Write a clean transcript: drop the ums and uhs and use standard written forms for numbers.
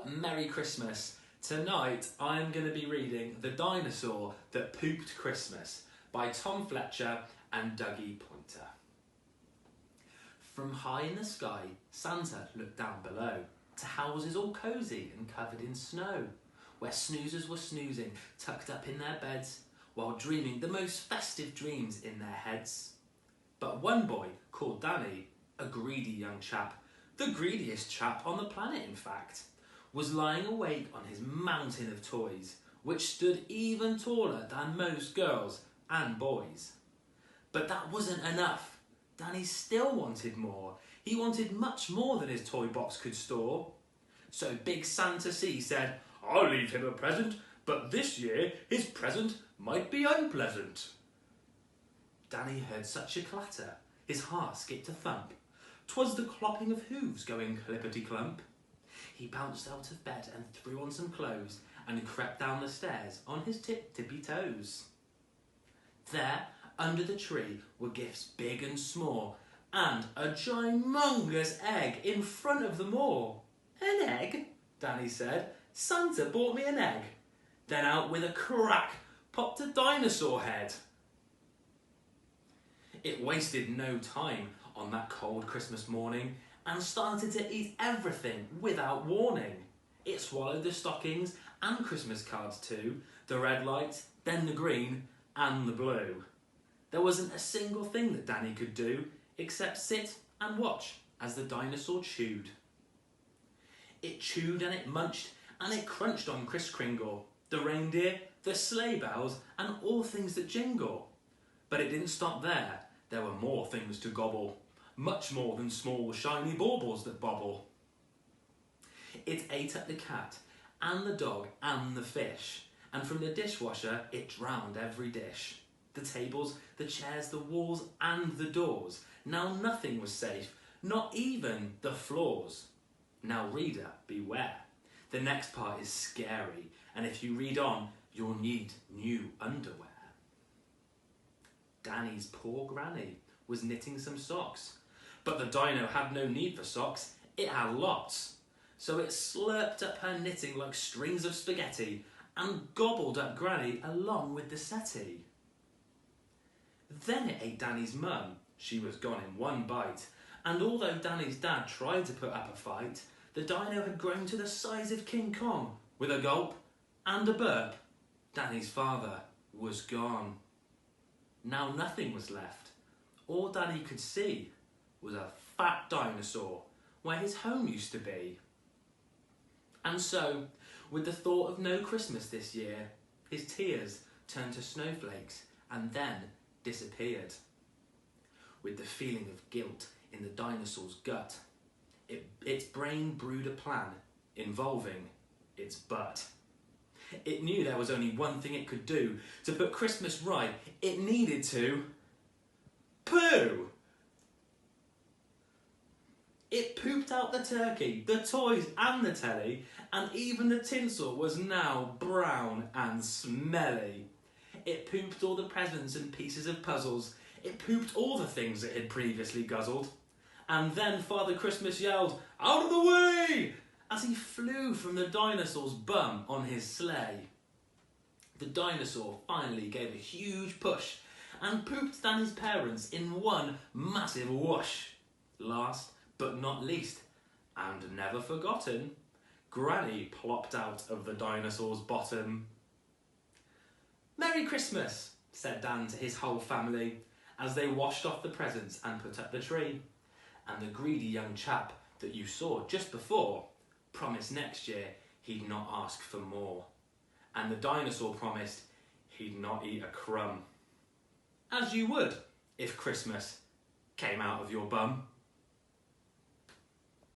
Merry Christmas. Tonight I'm going to be reading The Dinosaur That Pooped Christmas by Tom Fletcher and Dougie Poynter. From high in the sky, Santa looked down below to houses all cosy and covered in snow, where snoozers were snoozing, tucked up in their beds, while dreaming the most festive dreams in their heads. But one boy, called Danny, a greedy young chap, the greediest chap on the planet in fact, was lying awake on his mountain of toys, which stood even taller than most girls and boys. But that wasn't enough. Danny still wanted more. He wanted much more than his toy box could store. So Big Santa C said, "I'll leave him a present, but this year his present might be unpleasant." Danny heard such a clatter, his heart skipped a thump. 'Twas the clopping of hooves going clippity-clump. He bounced out of bed and threw on some clothes and crept down the stairs on his tippy toes. There, under the tree, were gifts big and small, and a gymongous egg in front of them all. "An egg?" Danny said. "Santa bought me an egg." Then out with a crack popped a dinosaur head. It wasted no time on that cold Christmas morning and started to eat everything without warning. It swallowed the stockings and Christmas cards too, the red light, then the green and the blue. There wasn't a single thing that Danny could do except sit and watch as the dinosaur chewed. It chewed and it munched and it crunched on Kris Kringle, the reindeer, the sleigh bells and all things that jingle. But it didn't stop there. There were more things to gobble, much more than small shiny baubles that bobble. It ate up the cat and the dog and the fish, and from the dishwasher it drowned every dish. The tables, the chairs, the walls and the doors. Now nothing was safe, not even the floors. Now reader, beware. The next part is scary, and if you read on, you'll need new underwear. Danny's poor granny was knitting some socks, but the dino had no need for socks, it had lots. So it slurped up her knitting like strings of spaghetti and gobbled up Granny along with the settee. Then it ate Danny's mum. She was gone in one bite, and although Danny's dad tried to put up a fight, the dino had grown to the size of King Kong. With a gulp and a burp, Danny's father was gone. Now nothing was left. All Danny could see was a fat dinosaur where his home used to be. And so, with the thought of no Christmas this year, his tears turned to snowflakes and then disappeared. With the feeling of guilt in the dinosaur's gut, its brain brewed a plan involving its butt. It knew there was only one thing it could do to put Christmas right. It needed to poo! It pooped out the turkey, the toys and the telly, and even the tinsel was now brown and smelly. It pooped all the presents and pieces of puzzles. It pooped all the things it had previously guzzled. And then Father Christmas yelled, "Out of the way!" as he flew from the dinosaur's bum on his sleigh. The dinosaur finally gave a huge push and pooped Danny's parents in one massive whoosh. Last but not least, and never forgotten, Granny plopped out of the dinosaur's bottom. "Merry Christmas," said Dan to his whole family as they washed off the presents and put up the tree. And the greedy young chap that you saw just before promised next year he'd not ask for more. And the dinosaur promised he'd not eat a crumb. As you would if Christmas came out of your bum.